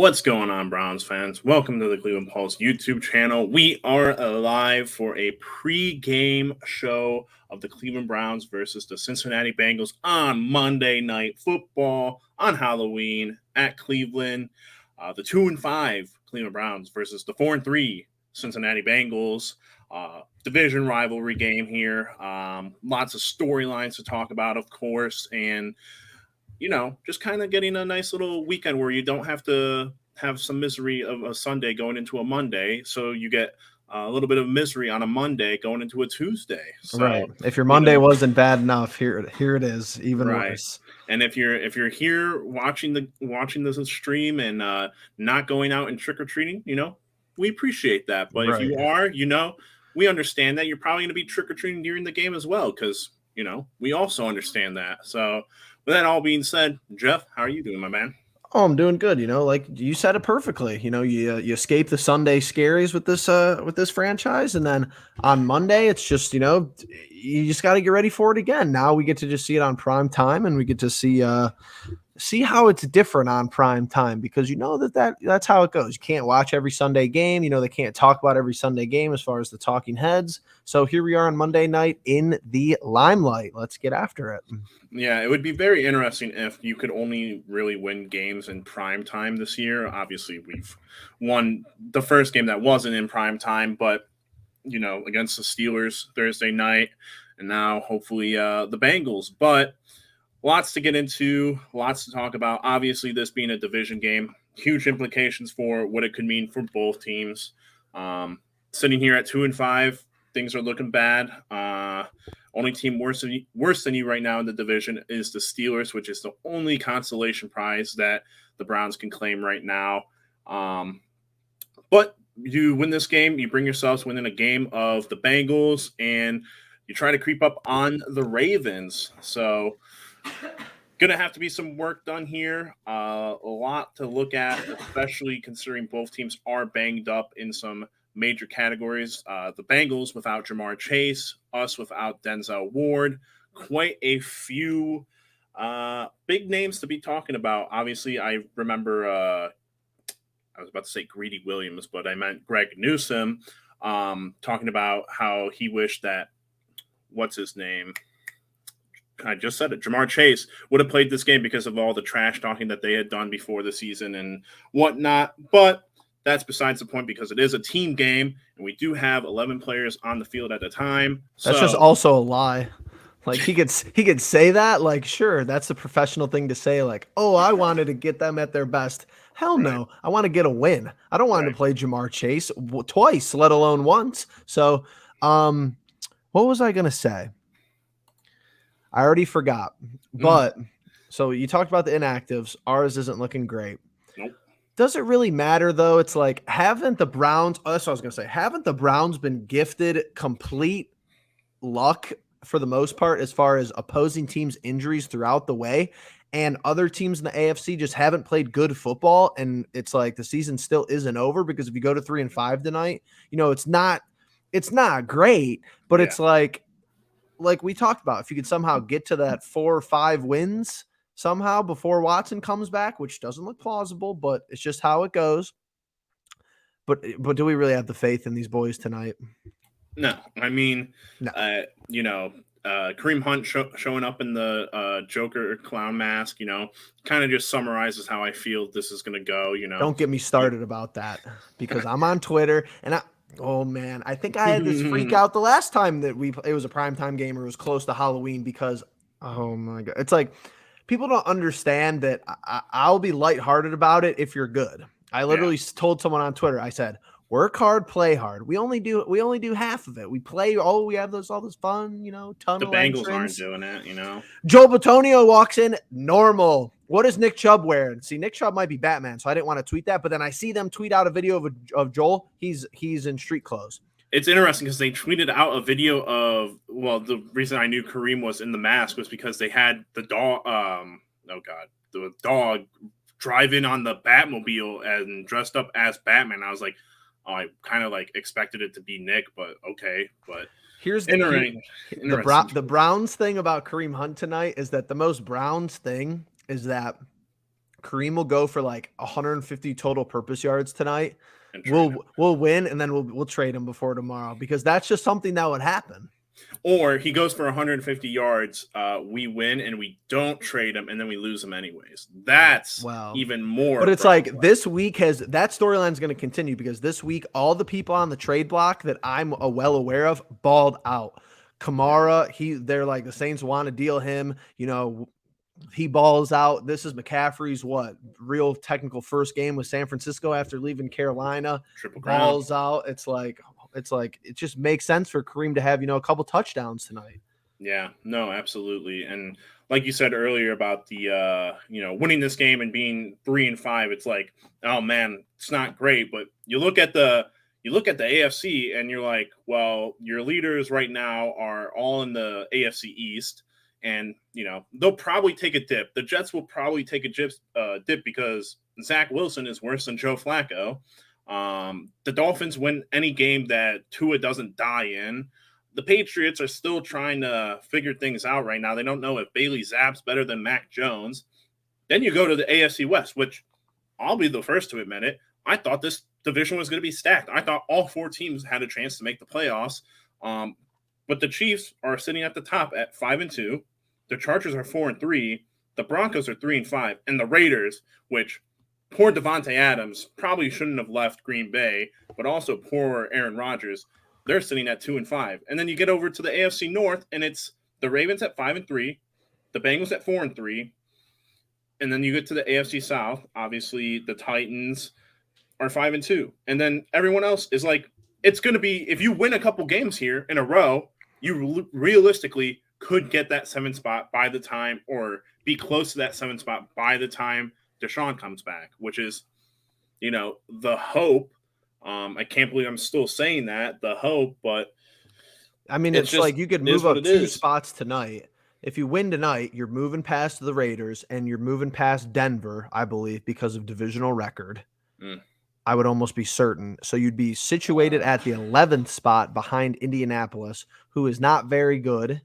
What's going on, Browns fans? Welcome to the Cleveland Pulse YouTube channel. We are live for a pre-game show of the Cleveland Browns versus the Cincinnati Bengals on Monday Night Football on Halloween at Cleveland. The 2-5 Cleveland Browns versus the 4-3 Cincinnati Bengals. Division rivalry game here. Lots of storylines to talk about, of course, and just kind of getting a nice little weekend where you don't have to have some misery of a Sunday going into a Monday. So you get a little bit of misery on a Monday going into a Tuesday. So, right. If your Monday wasn't bad enough, here it is, even worse. And if you're here watching this stream and not going out and trick or treating, we appreciate that. But if you are, we understand that you're probably going to be trick or treating during the game as well, because we also understand that. So, with that all being said, Jeff, how are you doing, my man? Oh, I'm doing good. Like you said it perfectly. You escape the Sunday scaries with this franchise, and then on Monday, it's just you just got to get ready for it again. Now we get to just see it on prime time, and we get to see how it's different on prime time, because that's how it goes. You can't watch every Sunday game. They can't talk about every Sunday game as far as the talking heads. So here we are on Monday night in the limelight. Let's get after it. Yeah, it would be very interesting if you could only really win games in prime time this year. Obviously, we've won the first game that wasn't in prime time, but against the Steelers Thursday night, and now hopefully the Bengals. But lots to get into, lots to talk about. Obviously, this being a division game, huge implications for what it could mean for both teams. Sitting here at 2-5, things are looking bad. Only team worse than you right now in the division is the Steelers, which is the only consolation prize that the Browns can claim right now. But you win this game, you bring yourselves within a game of the Bengals, and you try to creep up on the Ravens. So going to have to be some work done here. A lot to look at, especially considering both teams are banged up in some major categories. The Bengals without Jamar Chase, us without Denzel Ward. Quite a few big names to be talking about. Obviously, I remember I was about to say Greedy Williams, but I meant Greg Newsome talking about how he wished that, what's his name? I just said it. Jamar Chase would have played this game because of all the trash talking that they had done before the season and whatnot. But that's besides the point, because it is a team game, and we do have 11 players on the field at the time. That's just also a lie. Like he could say that, like, sure, that's the professional thing to say, like, oh, I wanted to get them at their best. Hell no. I want to get a win. I don't want to play Jamar Chase twice, let alone once. So, what was I going to say? I already forgot. But so you talked about the inactives. Ours isn't looking great. Nope. Does it really matter, though? It's like, haven't the Browns – that's what I was going to say. Haven't the Browns been gifted complete luck for the most part as far as opposing teams' injuries throughout the way? And other teams in the AFC just haven't played good football, and it's like the season still isn't over, because if you go to 3-5 tonight, it's not great, but it's like we talked about, if you could somehow get to that 4 or 5 wins – somehow before Watson comes back, which doesn't look plausible, but it's just how it goes. But do we really have the faith in these boys tonight? No. I mean, no. Kareem Hunt showing up in the Joker clown mask, kind of just summarizes how I feel this is going to go. Don't get me started about that, because I'm on Twitter and I think I had this freak out the last time that it was a primetime game or it was close to Halloween, because, oh my God, it's like, people don't understand that I'll be lighthearted about it if you're good. I literally told someone on Twitter, I said, work hard, play hard. We only do half of it. We play, we have all this fun, tunnel The Bengals entrance. aren't doing it, Joe Bitonio walks in, normal. What does Nick Chubb wear? See, Nick Chubb might be Batman, so I didn't want to tweet that, but then I see them tweet out a video of Joel. He's in street clothes. It's interesting because they tweeted out a video of, the reason I knew Kareem was in the mask was because they had the dog, the dog driving on the Batmobile and dressed up as Batman. I was like, I kind of expected it to be Nick, but okay. But here's the Browns thing about Kareem Hunt tonight is that the most Browns thing is that Kareem will go for like 150 total purpose yards tonight. And trade him. We'll win, and then we'll trade him before tomorrow, because that's just something that would happen. Or he goes for 150 yards, we win, and we don't trade him, and then we lose him anyways. That's even more. But it's like this week that storyline is going to continue, because this week all the people on the trade block that I'm well aware of balled out. Kamara, they're like, the Saints want to deal him. He balls out. This is McCaffrey's real technical first game with San Francisco after leaving Carolina. Triple balls out. It's like it just makes sense for Kareem to have a couple touchdowns tonight. Yeah, no, absolutely. And like you said earlier about the winning this game and being 3-5, it's like, oh man, it's not great. But you look at the AFC and you're like, well, your leaders right now are all in the AFC East. And, they'll probably take a dip. The Jets will probably take a dip because Zach Wilson is worse than Joe Flacco. The Dolphins win any game that Tua doesn't die in. The Patriots are still trying to figure things out right now. They don't know if Bailey Zapp's better than Mac Jones. Then you go to the AFC West, which I'll be the first to admit it. I thought this division was going to be stacked. I thought all 4 teams had a chance to make the playoffs. But the Chiefs are sitting at the top at 5-2. The Chargers are 4-3. The Broncos are 3-5. And the Raiders, which poor Devontae Adams probably shouldn't have left Green Bay, but also poor Aaron Rodgers, they're sitting at 2-5. And then you get over to the AFC North, and it's the Ravens at 5-3, the Bengals at 4-3, and then you get to the AFC South. Obviously, the Titans are 5-2, and then everyone else is like, it's going to be, if you win a couple games here in a row, you realistically could get that 7th spot by the time, or be close to that 7th spot by the time Deshaun comes back, which is, the hope. I can't believe I'm still saying that, the hope, but I mean, it's like you could move up 2 spots tonight. If you win tonight, you're moving past the Raiders and you're moving past Denver, I believe, because of divisional record. I would almost be certain. So you'd be situated at the 11th spot behind Indianapolis, who is not very good.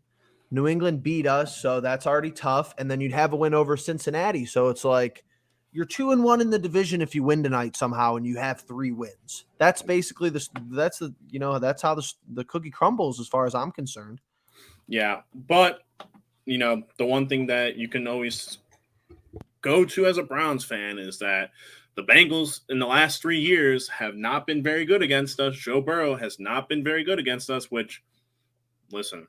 New England beat us, so that's already tough. And then you'd have a win over Cincinnati. So it's like you're 2-1 in the division if you win tonight somehow, and you have 3 wins. That's basically that's how the cookie crumbles as far as I'm concerned. Yeah, but the one thing that you can always go to as a Browns fan is that the Bengals in the last 3 years have not been very good against us. Joe Burrow has not been very good against us, which, listen,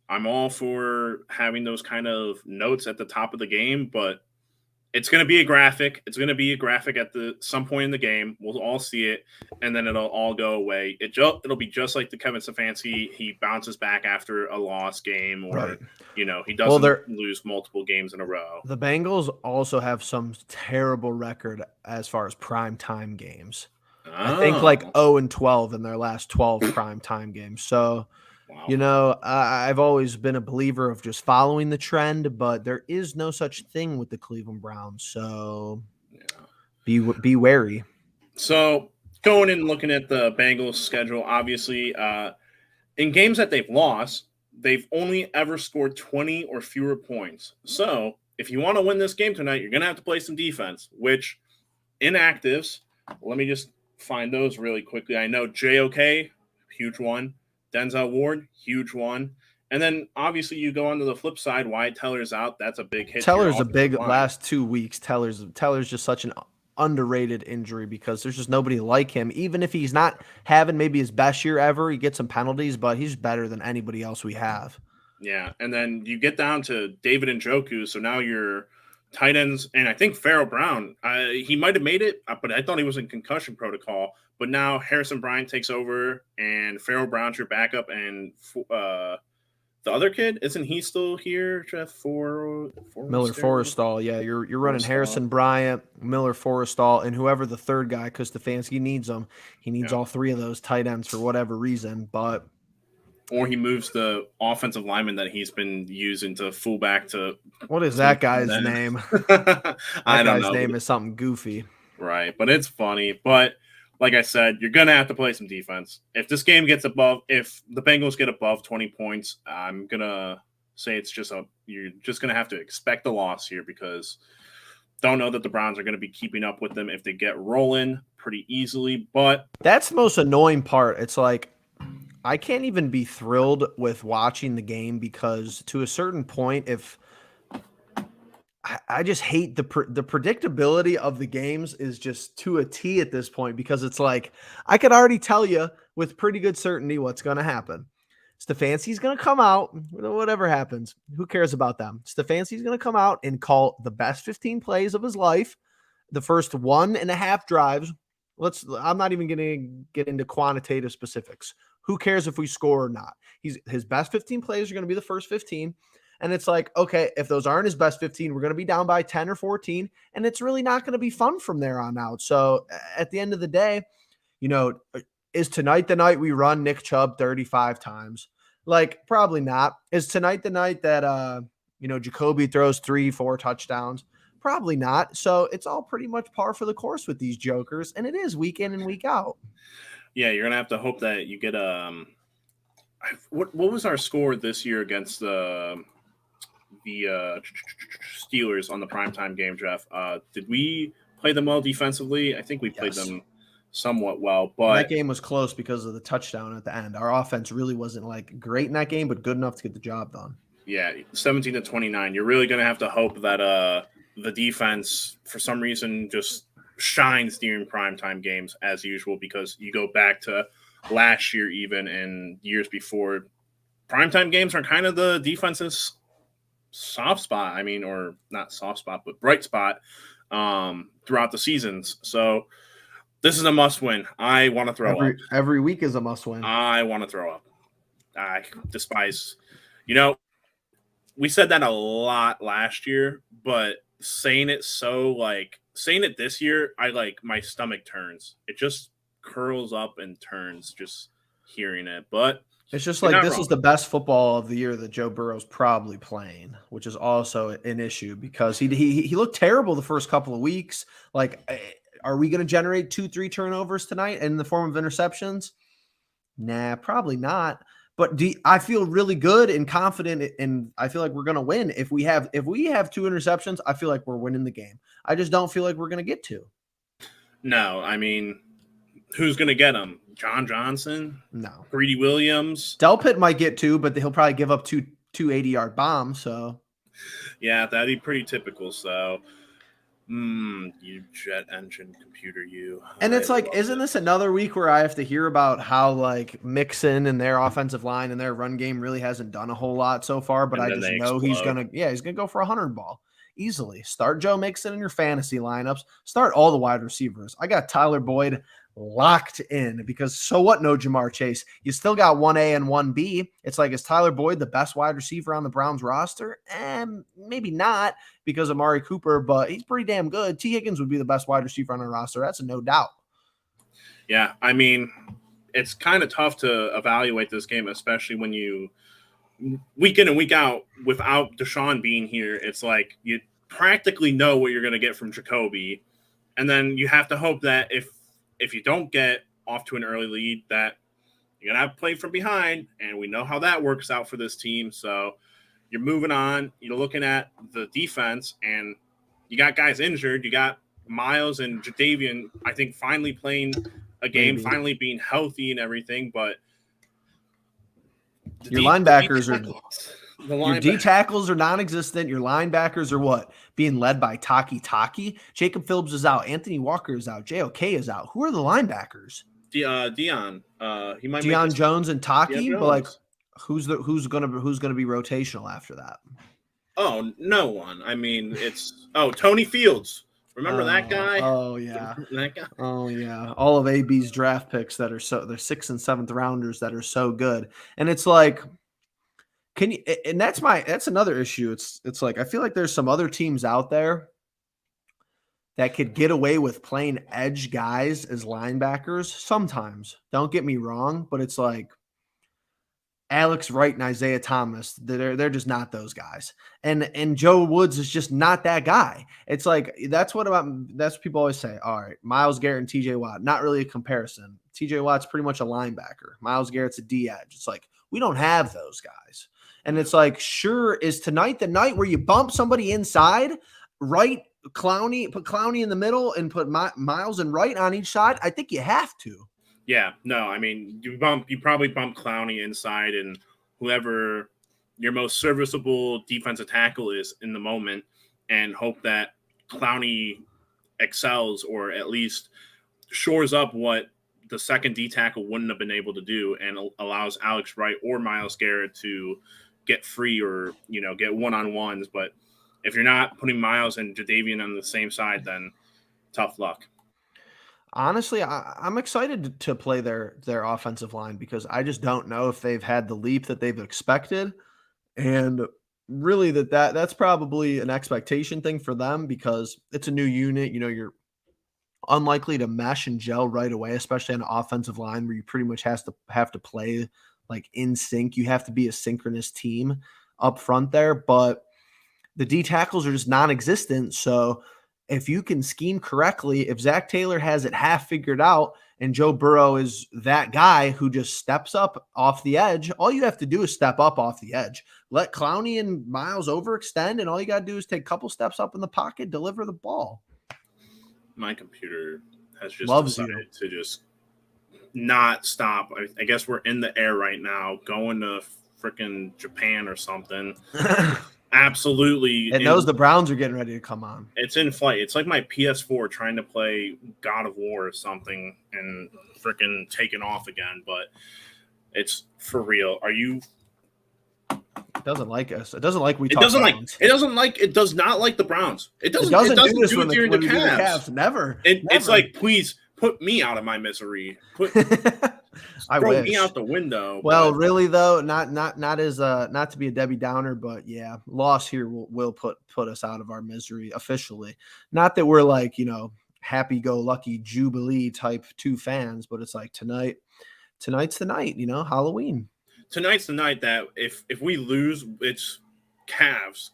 I'm all for having those kind of notes at the top of the game, but it's going to be a graphic. It's going to be a graphic at some point in the game. We'll all see it, and then it'll all go away. It'll be just like the Kevin Stefanski. He bounces back after a lost game, or he doesn't lose multiple games in a row. The Bengals also have some terrible record as far as primetime games. I think like 0-12 in their last 12 primetime games. So, I've always been a believer of just following the trend, but there is no such thing with the Cleveland Browns. So be wary. So going and looking at the Bengals schedule, obviously in games that they've lost, they've only ever scored 20 or fewer points. So if you want to win this game tonight, you're going to have to play some defense, which inactives, let me just find those really quickly. I know JOK, huge one. Denzel Ward, huge one. And then obviously you go on to the flip side. Wyatt Teller's out. That's a big hit. Teller's a big last 2 weeks. Teller's just such an underrated injury because there's just nobody like him. Even if he's not having maybe his best year ever, he gets some penalties, but he's better than anybody else we have. Yeah, and then you get down to David Njoku. So now you're tight ends, and I think Farrell Brown, he might have made it, but I thought he was in concussion protocol. But now Harrison Bryant takes over, and Farrell Brown's your backup, and the other kid, isn't he still here, Jeff? Miller Forrestall, yeah. You're running Harrison Bryant, Miller Forrestall, and whoever the third guy, because Stefanski needs them. He needs all 3 of those tight ends for whatever reason, but or he moves the offensive lineman that he's been using to fullback to. What is that guy's name? I don't know. His name is something goofy. Right, but it's funny. But like I said, you're going to have to play some defense. If this game gets if the Bengals get above 20 points, I'm going to say you're just going to have to expect a loss here because Don't know that the Browns are going to be keeping up with them if they get rolling pretty easily, but That's the most annoying part. It's like I can't even be thrilled with watching the game because to a certain point, if I just hate the predictability of the games is just to a T at this point because it's like I could already tell you with pretty good certainty what's going to happen. Stefanski's going to come out, whatever happens. Who cares about them? Stefanski's going to come out and call the best 15 plays of his life, the first 1.5 drives. I'm not even going to get into quantitative specifics. Who cares if we score or not? His best 15 plays are going to be the first 15. And it's like, okay, if those aren't his best 15, we're going to be down by 10 or 14, and it's really not going to be fun from there on out. So at the end of the day, is tonight the night we run Nick Chubb 35 times? Like, probably not. Is tonight the night that, Jacoby throws 3-4 touchdowns? Probably not. So it's all pretty much par for the course with these jokers, and it is week in and week out. Yeah, you're going to have to hope that you get what was our score this year against the Steelers on the primetime game, Jeff? Did we play them well defensively? I think we played them somewhat well, but that game was close because of the touchdown at the end. Our offense really wasn't like great in that game, but good enough to get the job done. Yeah, 17-29. You're really going to have to hope that the defense, for some reason, just shines during primetime games as usual, because you go back to last year even and years before, primetime games are kind of the defense's soft spot. I mean, or not soft spot, but bright spot throughout the seasons. So this is a must win. I want to throw up. Every week is a must win. I want to throw up. I despise, we said that a lot last year, but saying it this year, my stomach turns. It just curls up and turns just hearing it. But it's just like this is the best football of the year that Joe Burrow's probably playing, which is also an issue because he looked terrible the first couple of weeks. Like, are we going to generate 2-3 turnovers tonight in the form of interceptions? Nah, probably not. But I feel really good and confident, and I feel like we're going to win. If we have 2 interceptions, I feel like we're winning the game. I just don't feel like we're going to get 2. No, I mean, who's going to get them? John Johnson? No. Greedy Williams? Delpit might get 2, but he'll probably give up two 80-yard bombs. So, yeah, that'd be pretty typical. So, you jet engine computer, you. And it's like, isn't this another week where I have to hear about how like Mixon and their offensive line and their run game really hasn't done a whole lot so far? But I just know he's gonna go for 100 ball easily. Start Joe Mixon in your fantasy lineups. Start all the wide receivers. I got Tyler Boyd locked in because so what? No Jamar Chase. You still got 1A and 1B. It's like, is Tyler Boyd the best wide receiver on the Browns roster? And maybe not because of Amari Cooper, but he's pretty damn good. T. Higgins would be the best wide receiver on our roster. That's a no doubt. Yeah, I mean, it's kind of tough to evaluate this game, especially when you week in and week out without Deshaun being here. It's like you practically know what you're going to get from Jacoby, and then you have to hope that if you don't get off to an early lead, that you're going to have to play from behind, and we know how that works out for this team. So you're moving on. You're looking at the defense, and you got guys injured. You got Miles and Jadavian, I think, finally playing a game, finally being healthy and everything. But your linebackers your D tackles are non-existent. Your linebackers are what? Being led by Taki. Jacob Phillips is out. Anthony Walker is out. JOK is out. Who are the linebackers? Dion. He might Deion Jones and Taki, but like who's gonna be rotational after that? Oh, no one. I mean, it's Tony Fields. Remember that guy? Oh yeah. That guy? Oh yeah. All of AB's draft picks they're 6th and 7th rounders that are so good. And it's like, can you, and that's another issue. It's like I feel like there's some other teams out there that could get away with playing edge guys as linebackers sometimes. Don't get me wrong, but it's like Alex Wright and Isaiah Thomas, they're just not those guys. And Joe Woods is just not that guy. It's like that's what people always say. All right, Myles Garrett and TJ Watt, not really a comparison. TJ Watt's pretty much a linebacker. Myles Garrett's a D edge. It's like we don't have those guys. And it's like, sure, is tonight the night where you bump somebody inside? Wright put Clowney in the middle and put Miles and Wright on each side, I think you have to. Yeah, no, I mean, you probably bump Clowney inside and whoever your most serviceable defensive tackle is in the moment, and hope that Clowney excels or at least shores up what the second D tackle wouldn't have been able to do, and allows Alex Wright or Myles Garrett to get free or get one-on-ones. But if you're not putting Myles and Jadeveon on the same side, then tough luck. Honestly, I'm excited to play their offensive line because I just don't know if they've had the leap that they've expected, and really that's probably an expectation thing for them because it's a new unit. You're unlikely to mesh and gel right away, especially on an offensive line where you pretty much have to play like in sync. You have to be a synchronous team up front there, but the D tackles are just non-existent. So if you can scheme correctly, if Zach Taylor has it half figured out and Joe Burrow is that guy who just steps up off the edge, all you have to do is step up off the edge. Let Clowney and Miles overextend, and all you got to do is take a couple steps up in the pocket, deliver the ball. My computer has just Loves decided to just not stop. I guess we're in the air right now, going to freaking Japan or something. Absolutely. It knows the Browns are getting ready to come on. It's in flight. It's like my PS4 trying to play God of War or something and freaking taking off again, but it's for real. Are you? It doesn't like us. It doesn't like we It talk doesn't Browns. It does not like the Browns. It doesn't do this do it during the Cavs. Never. It's like, please put me out of my misery. Throw me out the window. Well, really though, not to be a Debbie Downer, but yeah, loss here will put us out of our misery officially. Not that we're like, happy-go-lucky Jubilee type 2 fans, but it's like tonight's the night, Halloween. Tonight's the night that if we lose, it's Cavs.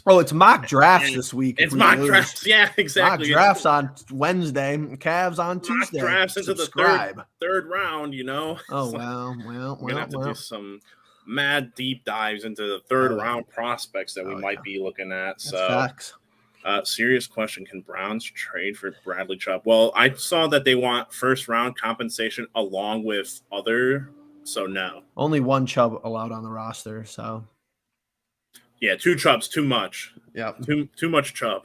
Oh, it's mock drafts this week. It's mock drafts. Yeah, exactly. Mock drafts on Wednesday, Cavs on Tuesday. Mock drafts into the third round, Oh, wow. Well, we're going to have to do some mad deep dives into the third round prospects that we might be looking at. That's facts. Serious question. Can Browns trade for Bradley Chubb? Well, I saw that they want first round compensation along with other. So no. Only one Chubb allowed on the roster, so. Yeah, 2 Chubbs, too much. Yeah. Too much Chubb.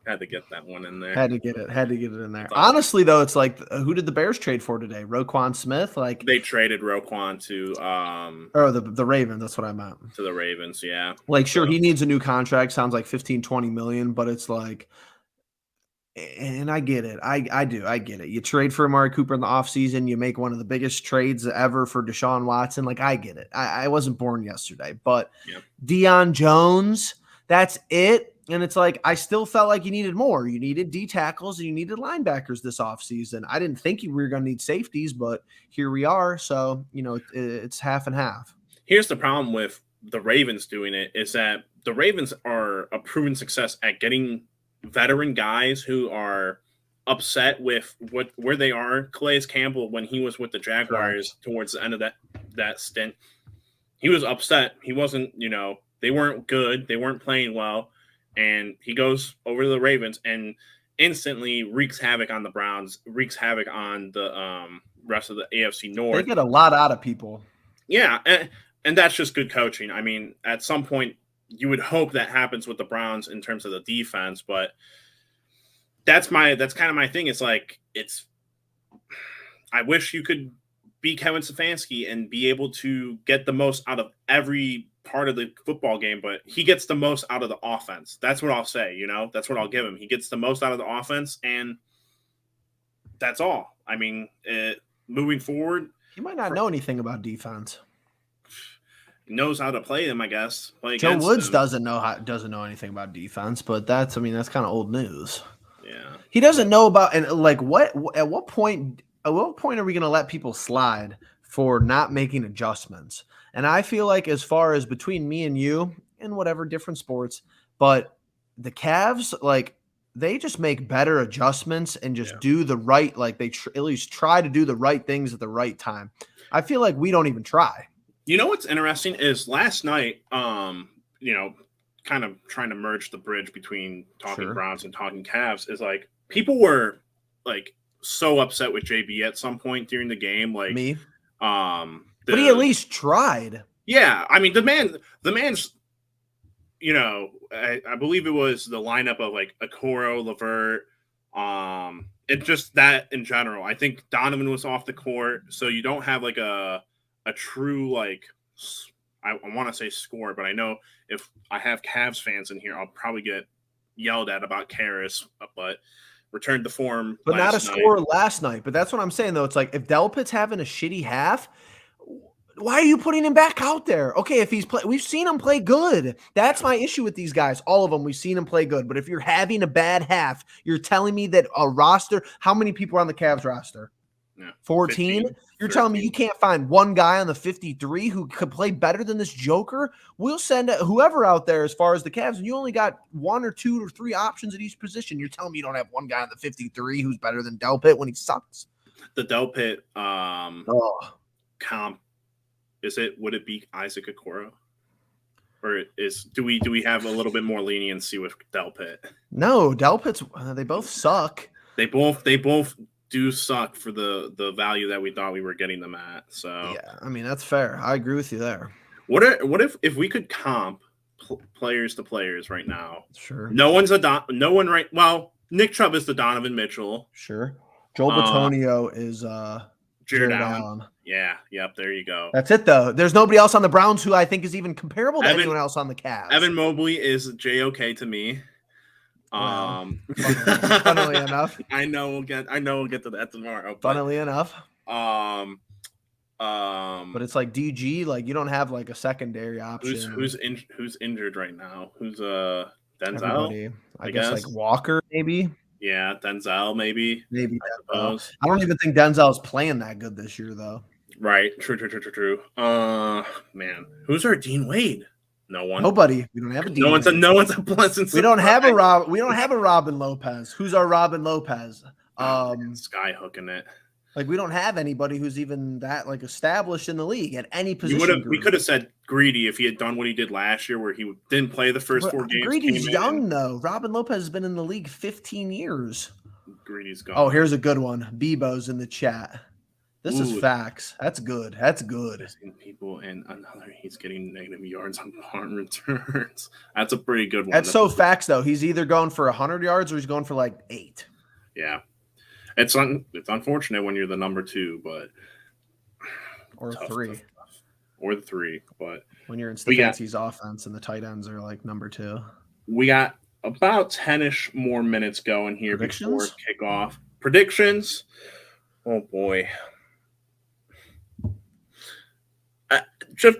Had to get that one in there. Had to get it in there. Honestly, though, it's like, who did the Bears trade for today? Roquan Smith? Like they traded Roquan to the Ravens, that's what I meant. To the Ravens, yeah. Like, sure, he needs a new contract, sounds like 15-20 million, but it's like, and I get it. I do. I get it. You trade for Amari Cooper in the offseason. You make one of the biggest trades ever for Deshaun Watson. Like, I get it. I wasn't born yesterday. But Deion Jones, that's it. And it's like, I still felt like you needed more. You needed D tackles and you needed linebackers this offseason. I didn't think we were going to need safeties, but here we are. So, it's half and half. Here's the problem with the Ravens doing it is that the Ravens are a proven success at getting veteran guys who are upset with where they are. Calais Campbell, when he was with the Jaguars towards the end of that stint, he was upset. He wasn't, they weren't good. They weren't playing well. And he goes over to the Ravens and instantly wreaks havoc on the Browns, wreaks havoc on the rest of the AFC North. They get a lot out of people. Yeah, and that's just good coaching. I mean, at some point, you would hope that happens with the Browns in terms of the defense, but that's kind of my thing. It's like, I wish you could be Kevin Stefanski and be able to get the most out of every part of the football game, but he gets the most out of the offense. That's what I'll say, that's what I'll give him. He gets the most out of the offense, and that's all. I mean, moving forward. He might not know anything about defense. Knows how to play them, I guess. Joe Woods doesn't know anything about defense, but that's kind of old news. Yeah, he doesn't know about, and like at what point are we going to let people slide for not making adjustments? And I feel like, as far as between me and you in whatever different sports, but the Cavs, like, they just make better adjustments and just do the right, like they at least try to do the right things at the right time. I feel like we don't even try. You know what's interesting is last night, kind of trying to merge the bridge between talking Sure. Browns and talking Cavs is like people were like so upset with JB at some point during the game. Like, Me. the, But he at least tried. yeah, I mean, the man's, I believe it was the lineup of like Okoro, Levert, and just that in general. I think Donovan was off the court, so you don't have like a true like I want to say score, but I know if I have Cavs fans in here, I'll probably get yelled at about Karras, but returned to form But not a last night. score last night. But that's what I'm saying, though. It's like if Delpit's having a shitty half, why are you putting him back out there? Okay, if we've seen him play good. That's my issue with these guys. All of them, we've seen him play good. But if you're having a bad half, you're telling me that a roster, how many people are on the Cavs roster? Yeah, 14? 15, You're telling me you can't find one guy on the 53 who could play better than this Joker? We'll send whoever out there as far as the Cavs, and you only got 1 or 2 or 3 options at each position. You're telling me you don't have one guy on the 53 who's better than Delpit when he sucks? The Delpit comp, would it be Isaac Okoro? Or do we have a little bit more leniency with Delpit? No, Delpit's they both suck. They both do suck for the value that we thought we were getting them at. So yeah, I mean that's fair. I agree with you there. What if we could comp players to players right now? Sure. No one right. Well, Nick Chubb is the Donovan Mitchell. Sure. Joel Bitonio is Jared Allen. Yeah. Yep. There you go. That's it though. There's nobody else on the Browns who I think is even comparable to anyone else on the Cavs. Evan Mobley is JOK to me. Funnily enough, I know we'll get to that tomorrow. Funnily enough, but it's like DG, like you don't have like a secondary option. Who's injured right now? Who's Denzel? Everybody. I guess like Walker, maybe. Yeah, Denzel, maybe. I suppose. I don't even think Denzel's playing that good this year, though. Right. True. Man, who's our Dean Wade? No one. Nobody. We don't have a Dean. No one's a pleasant surprise. We don't have a Robin Lopez. Who's our Robin Lopez? Sky hooking it. Like we don't have anybody who's even that like established in the league at any position. We could have said Greedy if he had done what he did last year, where he didn't play the first 4 games. Greedy's young though. Robin Lopez has been in the league 15 years. Greedy's gone. Oh, here's a good one. Bebo's in the chat. This is facts. That's good. People and another, he's getting negative yards on punt returns. That's a pretty good one. That's so facts though. He's either going for 100 yards or he's going for like 8. Yeah. It's unfortunate when you're the number 2, but or 3. Or the 3, but when you're in Stefanski's offense and the tight ends are like number 2. We got about 10-ish more minutes going here before kickoff. Predictions. Oh boy. Jeff,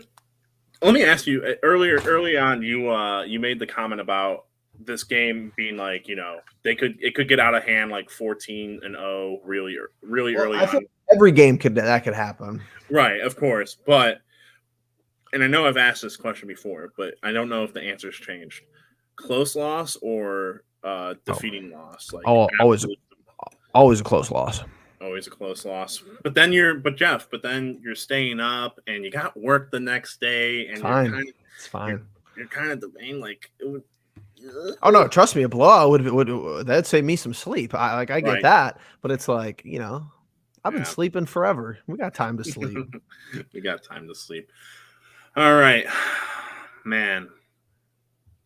let me ask you. Early on, you made the comment about this game being like, it could get out of hand like 14-0 really early on. I think every game could happen. Right, of course, but and I know I've asked this question before, but I don't know if the answer's changed. Close loss or defeating loss? Like always a close loss. Always a close loss. But then you're staying up and you got work the next day and it's fine. You're kind of debating like it would. Oh no, trust me, a blowout would that'd save me some sleep. I get that, but it's like, I've been sleeping forever. We got time to sleep. We got time to sleep. All right. Man.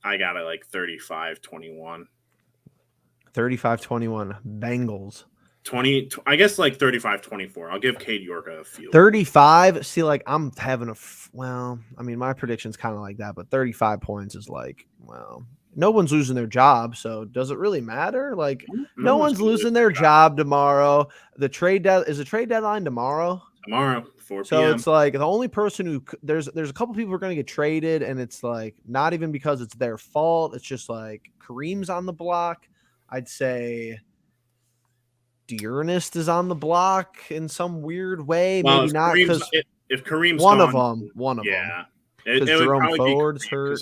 I got it like 35-21. 35-21 Bengals. 20, I guess like 35-24. I'll give Cade York a few. 35. See, like I'm having my prediction's kind of like that, but 35 points is like, no one's losing their job, so does it really matter? Like, no one's losing their job tomorrow. The trade deadline tomorrow. Tomorrow, 4 p.m. So it's like the only person who there's a couple people who are going to get traded, and it's like not even because it's their fault. It's just like Kareem's on the block. I'd say Dearness is on the block in some weird way. Maybe not because if Kareem's one gone, of them. Yeah, because Jerome Ford's hurt.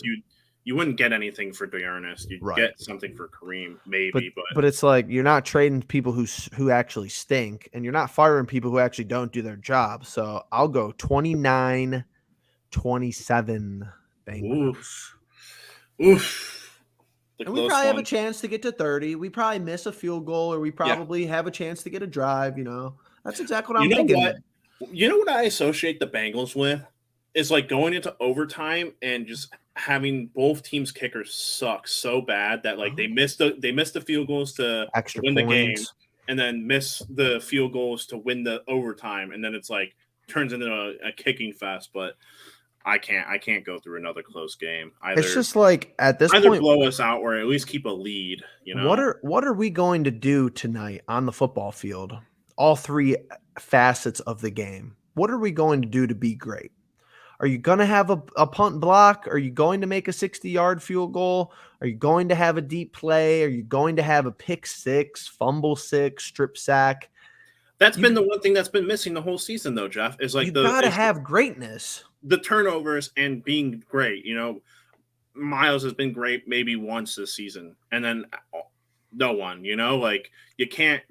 You wouldn't get anything for Dearness. You'd get something for Kareem, maybe. But it's like you're not trading people who actually stink, and you're not firing people who actually don't do their job. So I'll go 29-27 Bengals. Oof. The And we close probably have a one. chance to get to 30. We probably miss a field goal, or we Yeah. probably have a chance to get a drive. That's exactly what You I'm know what? thinking. You know what I associate the Bengals with is like going into overtime and just having both teams' kickers suck so bad that like Oh, they missed the field goals to extra win the game, points. and then miss the field goals to win the overtime, and then it's like turns into a kicking fest. But I can't go through another close game. It's just like at this Either point, blow us out or at least keep a lead. You what know. are we going to do tonight on the football field? All three facets of the game. What are we going to do to be great? Are you going to have a punt block? Are you going to make a 60-yard field goal? Are you going to have a deep play? Are you going to have a pick six, fumble six, strip sack? That's You been the one thing that's been missing the whole season, though, Jeff. Is you like got to have greatness. the turnovers and being great. You know, Miles has been great maybe once this season, and then no one. You know, like you can't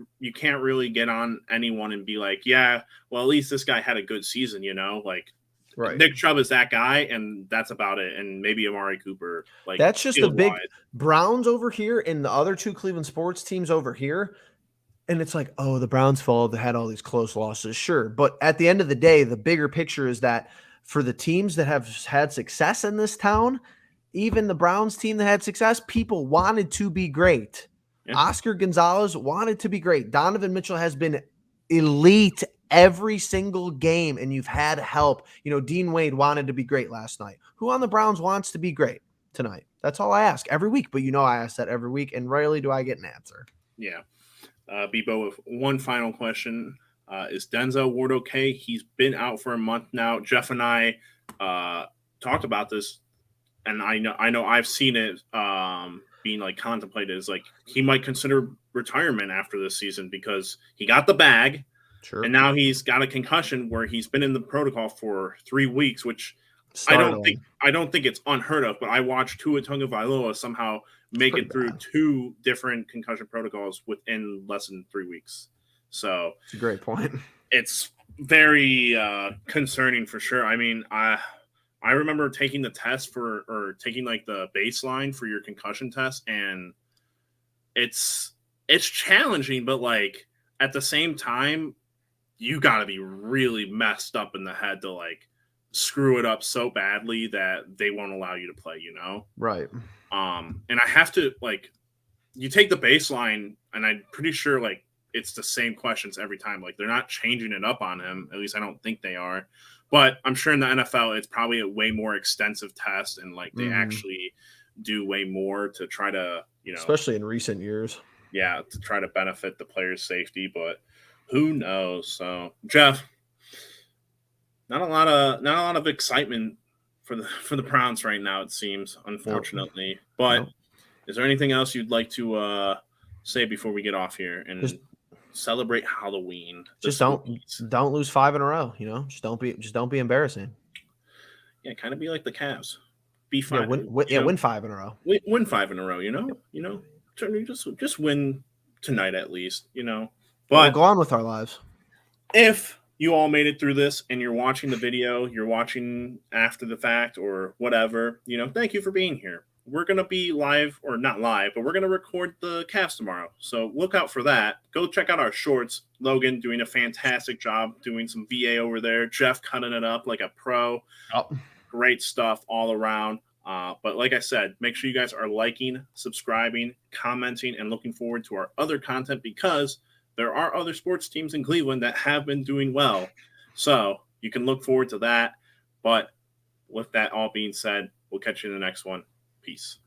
really get on anyone and be like, yeah, well, at least this guy had a good season. You know, like Right. Nick Chubb is that guy, and that's about it. And maybe Amari Cooper, like That's just the skill big wise. Browns over here and the other two Cleveland sports teams over here. And it's like, oh, the Browns fall. They had all these close losses. Sure. But at the end of the day, the bigger picture is that for the teams that have had success in this town, even the Browns team that had success, people wanted to be great. Yeah, Oscar Gonzalez wanted to be great. Donovan Mitchell has been elite every single game, and you've had help. Dean Wade wanted to be great last night. Who on the Browns wants to be great tonight? That's all I ask every week. But I ask that every week, and rarely do I get an answer. yeah. Bebo, with one final question. Is Denzel Ward okay? He's been out for a month now. Jeff and I talked about this, and I know I've seen it being like contemplated. Is like he might consider retirement after this season because he got the bag, Sure. and now he's got a concussion where he's been in the protocol for 3 weeks, which Startling. I don't think it's unheard of. But I watched Tua Tagovailoa somehow It's make pretty it through bad. 2 different concussion protocols within less than 3 weeks. So It's a great point. it's very concerning for sure. I mean, I remember taking the test or taking like the baseline for your concussion test, and it's challenging, but like at the same time, you got to be really messed up in the head to like screw it up so badly that they won't allow you to play. You know. Right. And I have to like you take the baseline, and I'm pretty sure like it's the same questions every time. Like they're not changing it up on him. At least I don't think they are. But I'm sure in the NFL, it's probably a way more extensive test, and like they actually do way more to try to Especially in recent years. yeah, to try to benefit the player's safety. But who knows? So Jeff, not a lot of excitement for the Browns right now. It seems, unfortunately. Nope. But Nope. is there anything else you'd like to say before we get off here and Just celebrate Halloween? just this week? don't lose 5 in a row. Just don't be embarrassing. Yeah, kind of be like the Cavs. Be Yeah, fine. win 5 in a row. Win 5 in a row. Yep. Just win tonight at least. We'll But go on with our lives. if you all made it through this and you're watching the video, you're watching after the fact or whatever, thank you for being here. We're going to be live, or not live, but we're going to record the Cavs tomorrow. So look out for that. Go check out our shorts. Logan doing a fantastic job doing some VA over there. Jeff cutting it up like a pro. Oh. Great stuff all around. But like I said, make sure you guys are liking, subscribing, commenting, and looking forward to our other content because there are other sports teams in Cleveland that have been doing well. So you can look forward to that. But with that all being said, we'll catch you in the next one. Peace.